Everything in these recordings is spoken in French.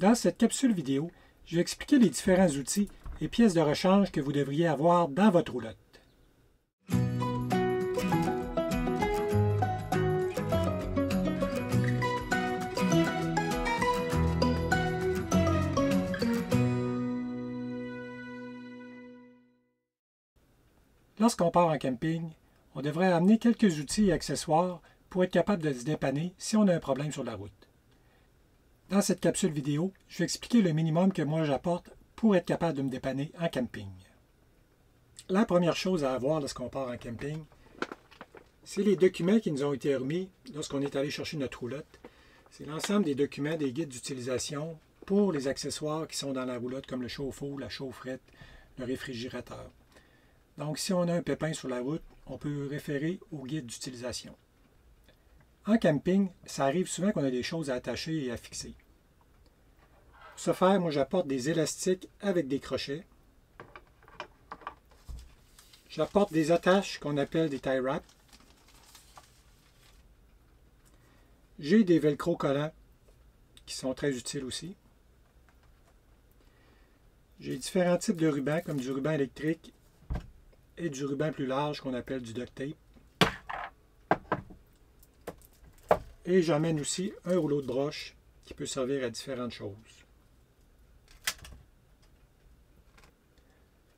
Dans cette capsule vidéo, je vais expliquer les différents outils et pièces de rechange que vous devriez avoir dans votre roulotte. Lorsqu'on part en camping, on devrait amener quelques outils et accessoires pour être capable de se dépanner si on a un problème sur la route. Dans cette capsule vidéo, je vais expliquer le minimum que moi j'apporte pour être capable de me dépanner en camping. La première chose à avoir lorsqu'on part en camping, c'est les documents qui nous ont été remis lorsqu'on est allé chercher notre roulotte. C'est l'ensemble des documents, des guides d'utilisation pour les accessoires qui sont dans la roulotte comme le chauffe-eau, la chaufferette, le réfrigérateur. Donc si on a un pépin sur la route, on peut référer au guide d'utilisation. En camping, ça arrive souvent qu'on a des choses à attacher et à fixer. Pour ce faire, moi j'apporte des élastiques avec des crochets. J'apporte des attaches qu'on appelle des tie wraps. J'ai des velcro collants qui sont très utiles aussi. J'ai différents types de rubans comme du ruban électrique et du ruban plus large qu'on appelle du duct tape. Et j'emmène aussi un rouleau de broche qui peut servir à différentes choses.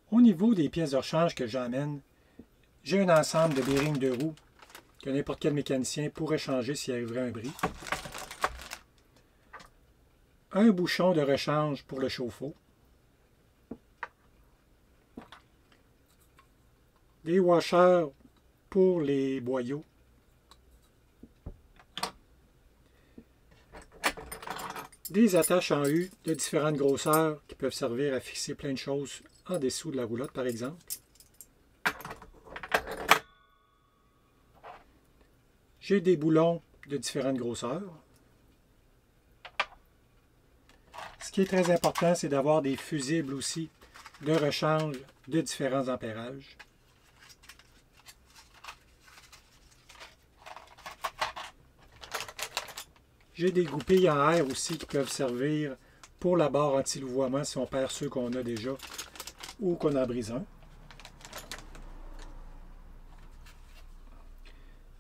Au niveau des pièces de rechange que j'emmène, j'ai un ensemble de bearings de roues que n'importe quel mécanicien pourrait changer s'il arriverait un bris. Un bouchon de rechange pour le chauffe-eau. Des washers pour les boyaux. Des attaches en U de différentes grosseurs qui peuvent servir à fixer plein de choses en dessous de la roulotte par exemple. J'ai des boulons de différentes grosseurs. Ce qui est très important, c'est d'avoir des fusibles aussi de rechange de différents ampérages. J'ai des goupilles en air aussi qui peuvent servir pour la barre anti-louvoiement si on perd ceux qu'on a déjà ou qu'on en brise un.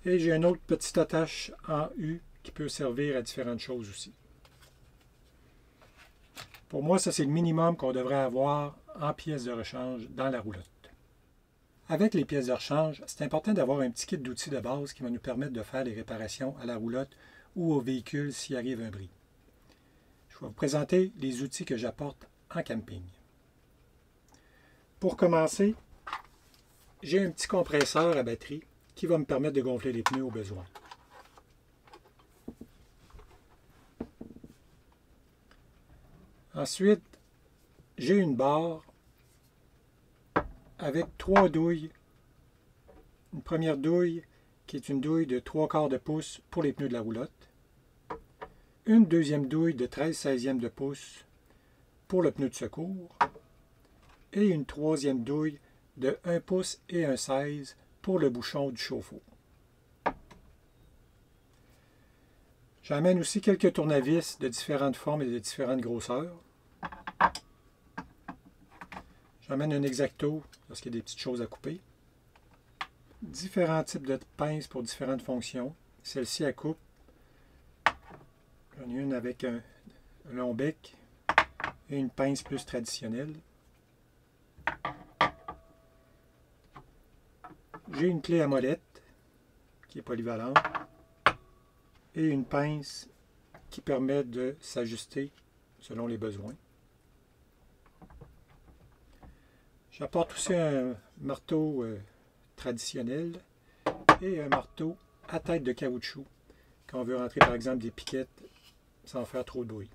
Et j'ai une autre petite attache en U qui peut servir à différentes choses aussi. Pour moi, ça c'est le minimum qu'on devrait avoir en pièces de rechange dans la roulotte. Avec les pièces de rechange, c'est important d'avoir un petit kit d'outils de base qui va nous permettre de faire les réparations à la roulotte ou au véhicule s'il arrive un bris. Je vais vous présenter les outils que j'apporte en camping. Pour commencer, j'ai un petit compresseur à batterie qui va me permettre de gonfler les pneus au besoin. Ensuite, j'ai une barre avec 3 douilles. Une première douille qui est une douille de 3/4 de pouce pour les pneus de la roulotte. Une deuxième douille de 13/16 de pouce pour le pneu de secours. Et une troisième douille de 1 pouce et 1/16 pour le bouchon du chauffe-eau. J'emmène aussi quelques tournevis de différentes formes et de différentes grosseurs. J'emmène un X-Acto lorsqu'il y a des petites choses à couper. Différents types de pinces pour différentes fonctions. Celle-ci à coupe. J'en ai une avec un long bec et une pince plus traditionnelle. J'ai une clé à molette qui est polyvalente et une pince qui permet de s'ajuster selon les besoins. J'apporte aussi un marteau traditionnel et un marteau à tête de caoutchouc quand on veut rentrer par exemple des piquettes sans faire trop de bruit.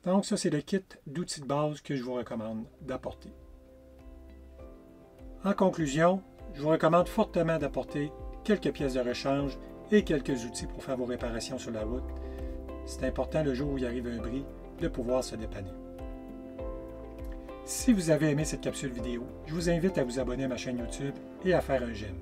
Donc ça c'est le kit d'outils de base que je vous recommande d'apporter. En conclusion, je vous recommande fortement d'apporter quelques pièces de rechange et quelques outils pour faire vos réparations sur la route. C'est important le jour où il arrive un bris de pouvoir se dépanner. Si vous avez aimé cette capsule vidéo, je vous invite à vous abonner à ma chaîne YouTube et à faire un j'aime.